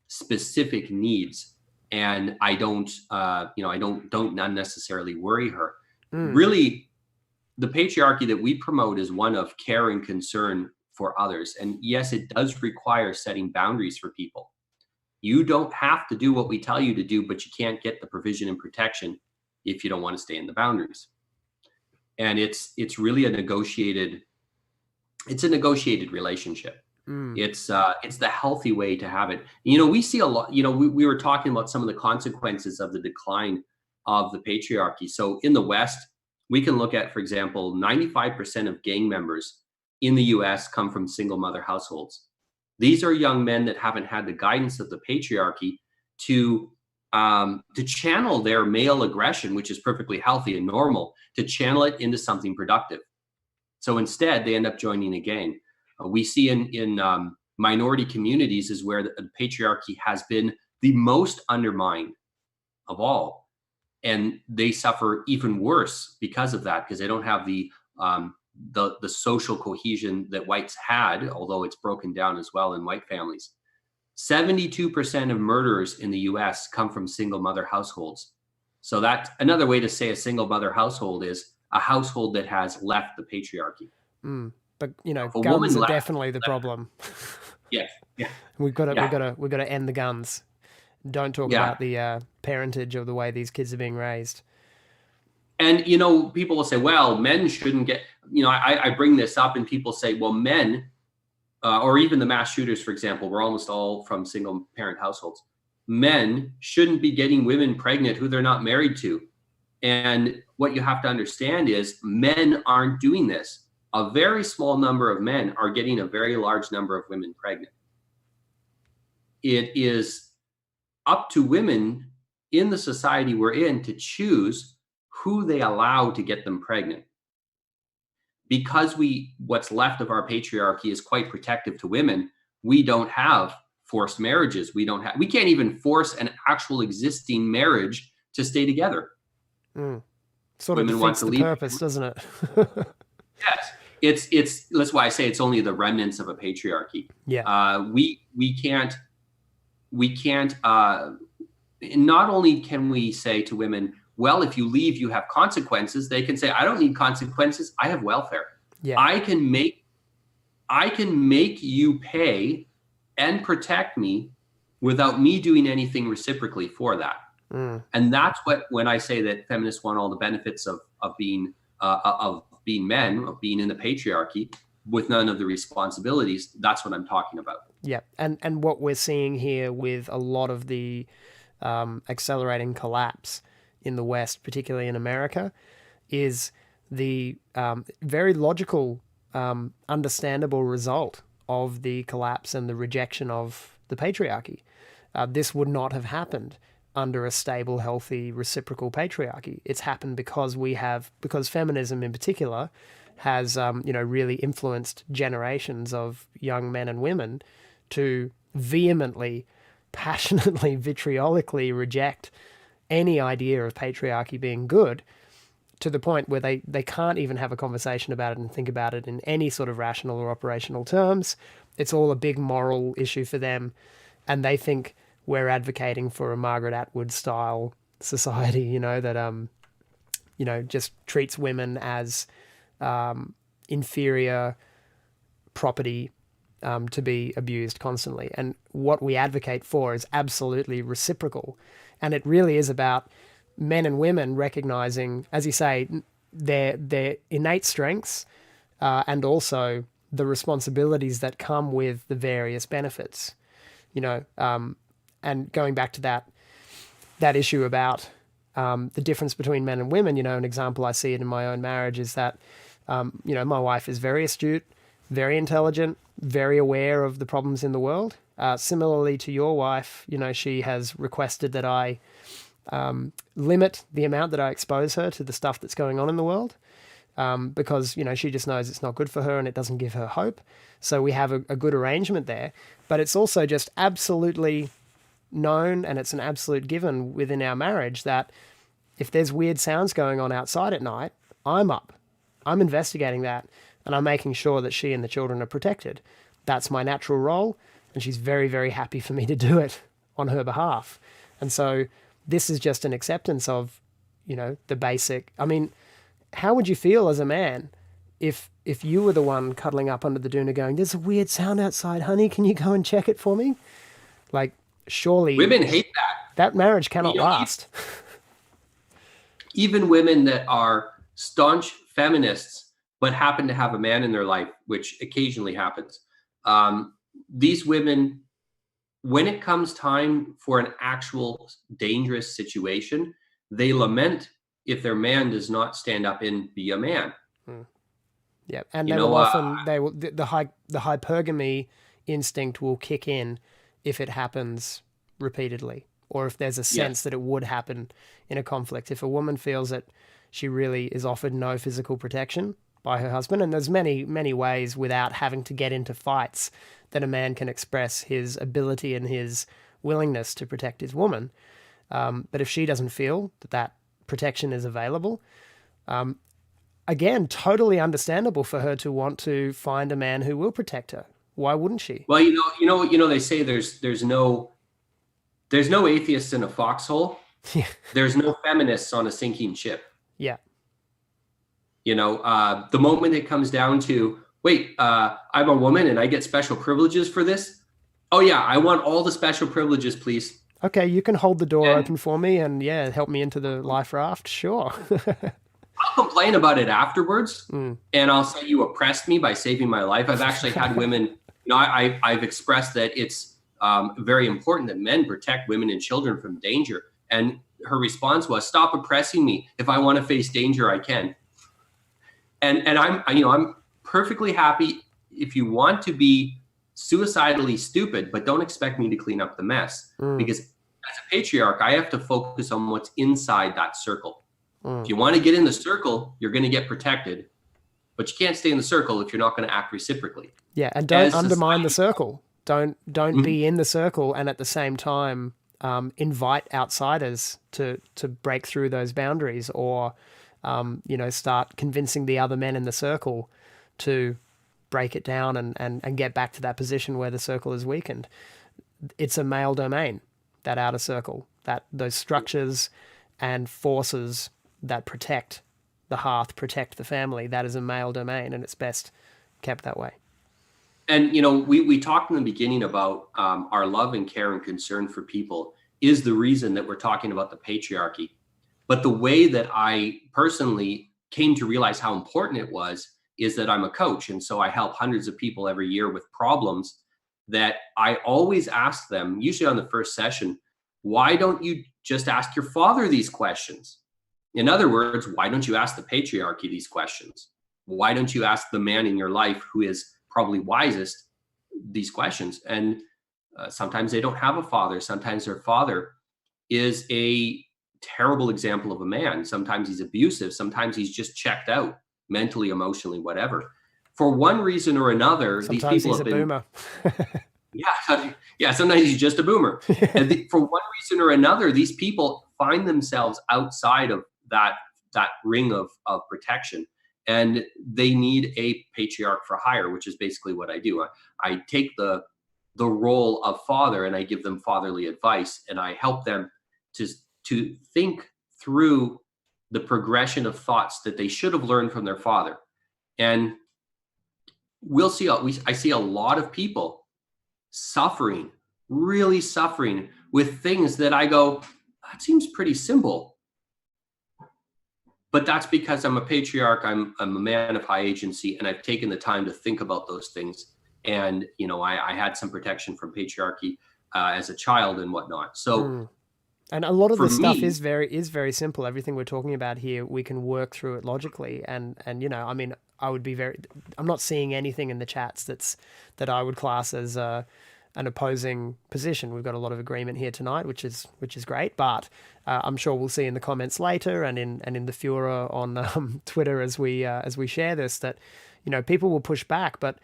specific needs, and I don't unnecessarily worry her. Really, the patriarchy that we promote is one of care and concern for others. And yes, it does require setting boundaries for people. You don't have to do what we tell you to do, but you can't get the provision and protection if you don't want to stay in the boundaries. And it's really a negotiated relationship. It's the healthy way to have it. You know, we see a lot, you know, we were talking about some of the consequences of the decline of the patriarchy. So in the West, we can look at, for example, 95% of gang members in the US come from single mother households. These are young men that haven't had the guidance of the patriarchy to channel their male aggression, which is perfectly healthy and normal, to channel it into something productive. So instead, they end up joining a gang. We see in minority communities is where the patriarchy has been the most undermined of all, and they suffer even worse because of that, because they don't have the social cohesion that whites had, although it's broken down as well in white families. 72% of murderers in the US come from single mother households. So that's another way to say a single mother household is a household that has left the patriarchy. But you know, A guns woman are left- definitely the problem. Yes. Yeah. We've got Yeah. to end the guns. Don't talk Yeah. about the parentage or the way these kids are being raised. And, you know, people will say, well, men shouldn't get, you know, I bring this up and people say, well, men, or even the mass shooters, for example, we're almost all from single parent households. Men shouldn't be getting women pregnant who they're not married to. And what you have to understand is men aren't doing this. A very small number of men are getting a very large number of women pregnant. It is up to women in the society we're in to choose who they allow to get them pregnant. Because what's left of our patriarchy is quite protective to women, we don't have forced marriages. We can't even force an actual existing marriage to stay together. Sort of Women want defeats to the leave. purpose, doesn't it? Yes, it's that's why I say it's only the remnants of a patriarchy. Yeah. We can't. Not only can we say to women, well, if you leave, you have consequences. They can say, I don't need consequences. I have welfare. Yeah. I can make you pay and protect me without me doing anything reciprocally for that. And that's when I say that feminists want all the benefits of being men, of being in the patriarchy with none of the responsibilities. That's what I'm talking about. Yeah. And what we're seeing here with a lot of the accelerating collapse in the West, particularly in America, is the very logical, understandable result of the collapse and the rejection of the patriarchy. This would not have happened under a stable, healthy, reciprocal patriarchy. It's happened because feminism in particular has, really influenced generations of young men and women to vehemently, passionately, vitriolically reject any idea of patriarchy being good, to the point where they can't even have a conversation about it and think about it in any sort of rational or operational terms. It's all a big moral issue for them, and they think we're advocating for a Margaret Atwood style society, that just treats women as inferior property to be abused constantly. And what we advocate for is absolutely reciprocal. And it really is about men and women recognizing, as you say, their innate strengths and also the responsibilities that come with the various benefits, and going back to that issue about the difference between men and women, an example I see it in my own marriage is that, my wife is very astute, very intelligent, very aware of the problems in the world. Similarly to your wife, she has requested that I limit the amount that I expose her to the stuff that's going on in the world, because, she just knows it's not good for her and it doesn't give her hope. So we have a good arrangement there. But it's also just absolutely known, and it's an absolute given within our marriage, that if there's weird sounds going on outside at night, I'm up. I'm investigating that, and I'm making sure that she and the children are protected. That's my natural role, and she's very, very happy for me to do it on her behalf. And so this is just an acceptance of, the basic. I mean, how would you feel as a man if you were the one cuddling up under the doona going, there's a weird sound outside, honey, can you go and check it for me? Like, surely Women hate that. That marriage cannot last. Even women that are staunch feminists but happen to have a man in their life, which occasionally happens, these women, when it comes time for an actual dangerous situation, they lament if their man does not stand up and be a man. Yeah, and You they know, will often the hypergamy instinct will kick in if it happens repeatedly, or if there's a sense that it would happen in a conflict. If a woman feels that she really is offered no physical protection by her husband, and there's many ways without having to get into fights that a man can express his ability and his willingness to protect his woman. But if she doesn't feel that protection is available, again, totally understandable for her to want to find a man who will protect her. Why wouldn't she? Well, they say there's no atheists in a foxhole. There's no feminists on a sinking ship. Yeah. The moment it comes down to, wait, I'm a woman and I get special privileges for this. Oh yeah, I want all the special privileges, please. Okay, you can hold the door open for me and help me into the life raft. Sure. I'll complain about it afterwards, and I'll say you oppressed me by saving my life. I've actually had women, I've expressed that it's very important that men protect women and children from danger. And her response was, stop oppressing me. If I want to face danger, I can. And I'm perfectly happy if you want to be suicidally stupid, but don't expect me to clean up the mess. Because as a patriarch, I have to focus on what's inside that circle. If you want to get in the circle, you're going to get protected, but you can't stay in the circle if you're not going to act reciprocally. Yeah, and don't undermine the circle. Don't be in the circle and at the same time invite outsiders to break through those boundaries, or start convincing the other men in the circle to break it down and get back to that position where the circle is weakened. It's a male domain, that outer circle, that those structures and forces that protect the hearth, protect the family, that is a male domain, and it's best kept that way. And, we talked in the beginning about our love and care and concern for people is the reason that we're talking about the patriarchy. But the way that I personally came to realize how important it was is that I'm a coach. And so I help hundreds of people every year with problems that I always ask them, usually on the first session, why don't you just ask your father these questions? In other words, why don't you ask the patriarchy these questions? Why don't you ask the man in your life who is probably wisest these questions? And sometimes they don't have a father. Sometimes their father is a terrible example of a man. Sometimes he's abusive. Sometimes he's just checked out mentally, emotionally, whatever. For one reason or another, sometimes these people he's have a been. Boomer. Yeah. Sometimes he's just a boomer. And for one reason or another, these people find themselves outside of that ring of protection, and they need a patriarch for hire, which is basically what I do. I take the role of father and I give them fatherly advice, and I help them to think through the progression of thoughts that they should have learned from their father. And I see a lot of people suffering, really suffering with things that I go, that seems pretty simple. But that's because I'm a patriarch, I'm a man of high agency, and I've taken the time to think about those things. And, I had some protection from patriarchy as a child and whatnot. So, and a lot of the stuff is very simple. Everything we're talking about here, we can work through it logically. And I would be I'm not seeing anything in the chats that I would class as an opposing position. We've got a lot of agreement here tonight, which is great. But I'm sure we'll see in the comments later and in the furor on Twitter as we share this that people will push back, but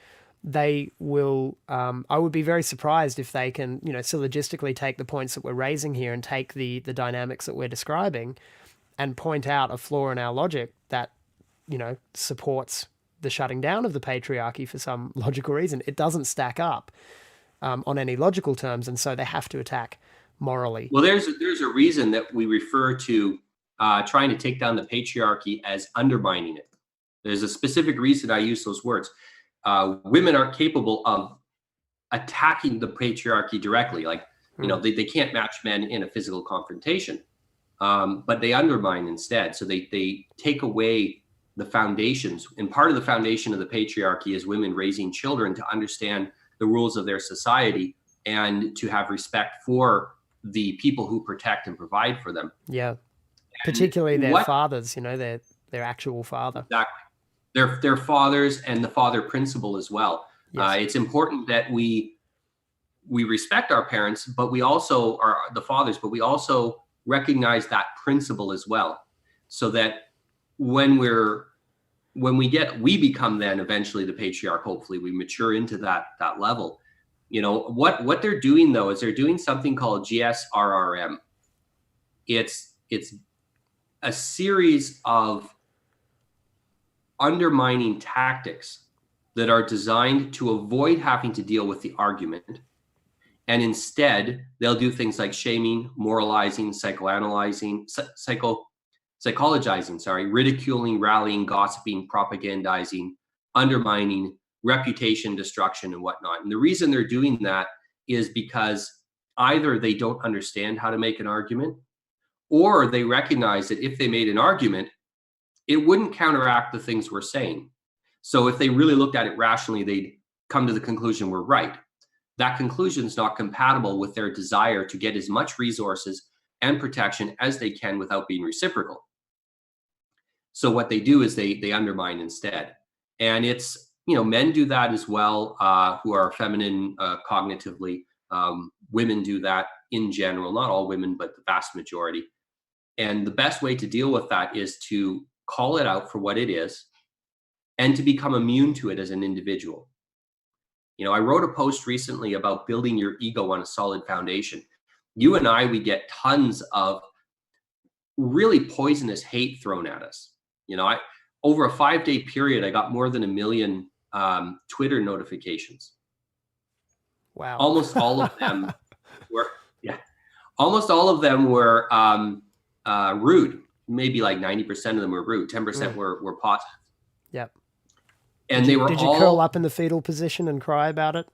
they will. I would be very surprised if they can syllogistically take the points that we're raising here and take the dynamics that we're describing and point out a flaw in our logic that supports the shutting down of the patriarchy for some logical reason. It doesn't stack up on any logical terms, and so they have to attack morally. Well, there's a reason that we refer to trying to take down the patriarchy as undermining it. There's a specific reason I use those words. Women aren't capable of attacking the patriarchy directly. Like, they can't match men in a physical confrontation, but they undermine instead. So they take away the foundations. And part of the foundation of the patriarchy is women raising children to understand the rules of their society and to have respect for the people who protect and provide for them. Yeah. Particularly their What fathers, their actual father. exactly their fathers and the father principle as well. Yes. It's important that we respect our parents, but we also are the fathers, but we also recognize that principle as well, so that when we become then eventually the patriarch, hopefully we mature into that level. What they're doing though is they're doing something called GSRRM. It's a series of undermining tactics that are designed to avoid having to deal with the argument. And instead, they'll do things like shaming, moralizing, psychologizing, ridiculing, rallying, gossiping, propagandizing, undermining, reputation destruction, and whatnot. And the reason they're doing that is because either they don't understand how to make an argument, or they recognize that if they made an argument, it wouldn't counteract the things we're saying. So if they really looked at it rationally, they'd come to the conclusion we're right. That conclusion is not compatible with their desire to get as much resources and protection as they can without being reciprocal. So what they do is they undermine instead. And it's, men do that as well, who are feminine cognitively. Women do that in general, not all women, but the vast majority. And the best way to deal with that is to call it out for what it is and to become immune to it as an individual. I wrote a post recently about building your ego on a solid foundation. You and I, we get tons of really poisonous hate thrown at us. Over a 5-day period, I got more than 1 million Twitter notifications. Wow. Almost all of them were rude. Maybe like 90% of them were rude. 10% were positive. Yep. And did you curl up in the fetal position and cry about it?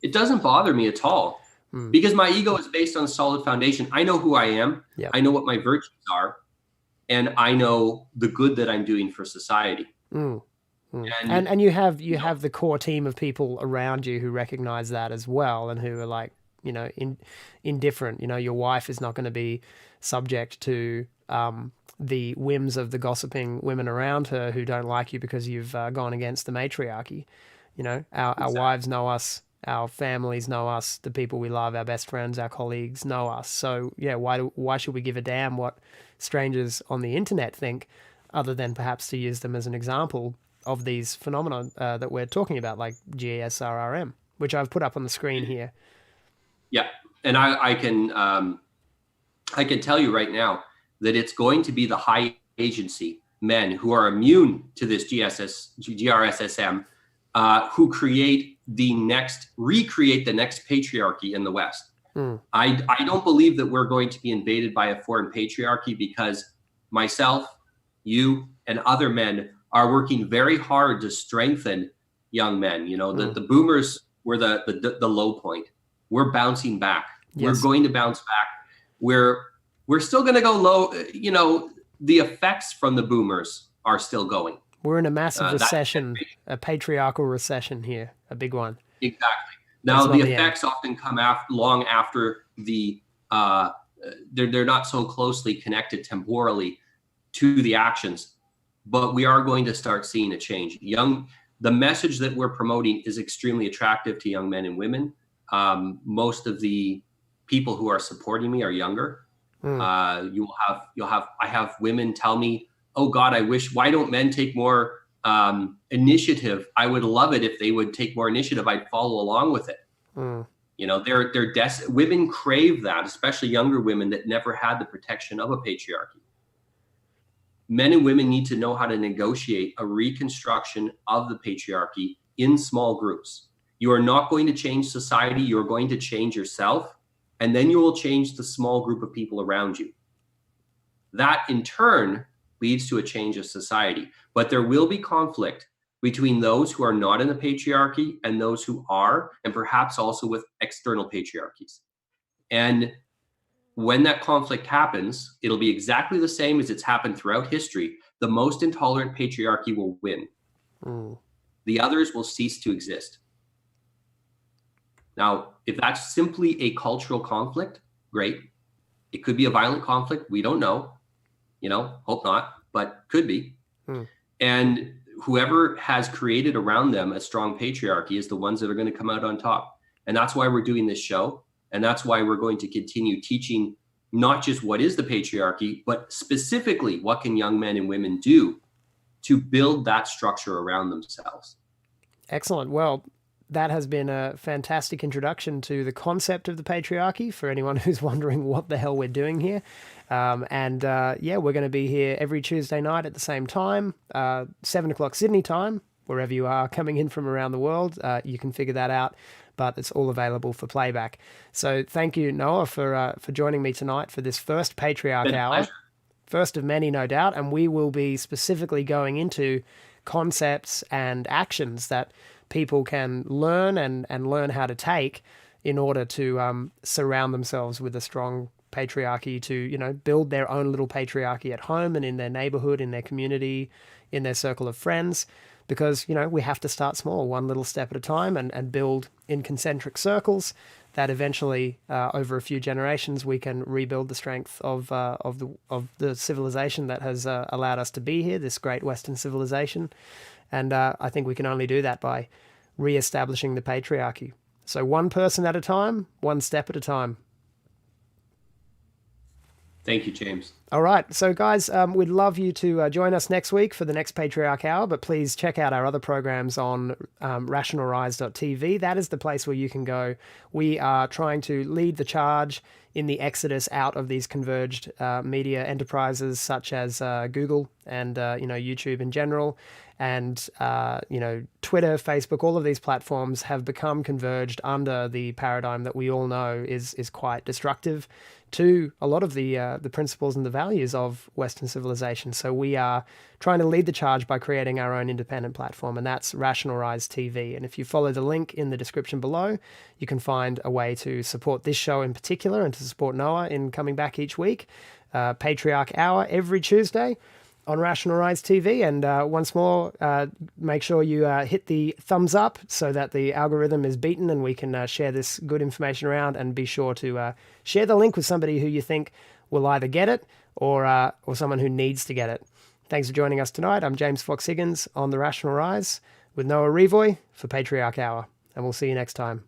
It doesn't bother me at all, because my ego is based on a solid foundation. I know who I am. Yep. I know what my virtues are, and I know the good that I'm doing for society. And you have the core team of people around you who recognize that as well, and who are like, indifferent. Your wife is not going to be subject to the whims of the gossiping women around her who don't like you because you've gone against the matriarchy. Our wives know us, our families know us, the people we love, our best friends, our colleagues know us. So yeah, why should we give a damn what strangers on the internet think, other than perhaps to use them as an example of these phenomena that we're talking about, like GSRRM, which I've put up on the screen here. Yeah, and I can tell you right now that it's going to be the high agency men who are immune to this GRSSM who recreate the next patriarchy in the West. I don't believe that we're going to be invaded by a foreign patriarchy, because myself, you, and other men are working very hard to strengthen young men. The boomers were the low point. We're bouncing back. Yes. We're going to bounce back. We're still going to go low. The effects from the boomers are still going. We're in a massive recession, a patriarchal recession here, a big one. Exactly. Now the effects often come long after the. They're not so closely connected temporally to the actions, but we are going to start seeing a change. The message that we're promoting is extremely attractive to young men and women. Most of the people who are supporting me are younger. I have women tell me, "Oh God, why don't men take more initiative? I would love it if they would take more initiative. I'd follow along with it." Women crave that, especially younger women that never had the protection of a patriarchy. Men and women need to know how to negotiate a reconstruction of the patriarchy in small groups. You are not going to change society. You're going to change yourself, and then you will change the small group of people around you. That in turn leads to a change of society. But there will be conflict between those who are not in the patriarchy and those who are, and perhaps also with external patriarchies. And when that conflict happens, it'll be exactly the same as it's happened throughout history. The most intolerant patriarchy will win. The others will cease to exist. Now, if that's simply a cultural conflict, great. It could be a violent conflict. We don't know, hope not, but could be. And whoever has created around them a strong patriarchy is the ones that are going to come out on top. And that's why we're doing this show. And that's why we're going to continue teaching not just what is the patriarchy, but specifically what can young men and women do to build that structure around themselves. Excellent. Well, that has been a fantastic introduction to the concept of the patriarchy for anyone who's wondering what the hell we're doing here. Yeah, we're going to be here every Tuesday night at the same time, 7 o'clock Sydney time, wherever you are coming in from around the world. You can figure that out, but it's all available for playback. So thank you, Noah, for joining me tonight for this first Patriarch Hour. Pleasure. First of many, no doubt, and we will be specifically going into concepts and actions that people can learn and learn how to take in order to surround themselves with a strong patriarchy, to build their own little patriarchy at home and in their neighborhood, in their community, in their circle of friends, because we have to start small, one little step at a time, and build in concentric circles that eventually over a few generations we can rebuild the strength of the civilization that has allowed us to be here, this great Western civilization. And I think we can only do that by re-establishing the patriarchy. So one person at a time, one step at a time. Thank you, James. All right. So, guys, we'd love you to join us next week for the next Patriarch Hour, but please check out our other programs on rationalrise.tv. That is the place where you can go. We are trying to lead the charge in the exodus out of these converged media enterprises such as Google and YouTube in general. And, Twitter, Facebook, all of these platforms have become converged under the paradigm that we all know is quite destructive to a lot of the principles and the values of Western civilization. So we are trying to lead the charge by creating our own independent platform, and that's Rational Rise TV. And if you follow the link in the description below, you can find a way to support this show in particular and to support Noah in coming back each week. Patriarch Hour every Tuesday on Rational Rise TV. And once more, make sure you hit the thumbs up so that the algorithm is beaten and we can share this good information around, and be sure to share the link with somebody who you think will either get it or someone who needs to get it. Thanks for joining us tonight. I'm James Fox Higgins on The Rational Rise with Noah Revoy for Patriarch Hour, and we'll see you next time.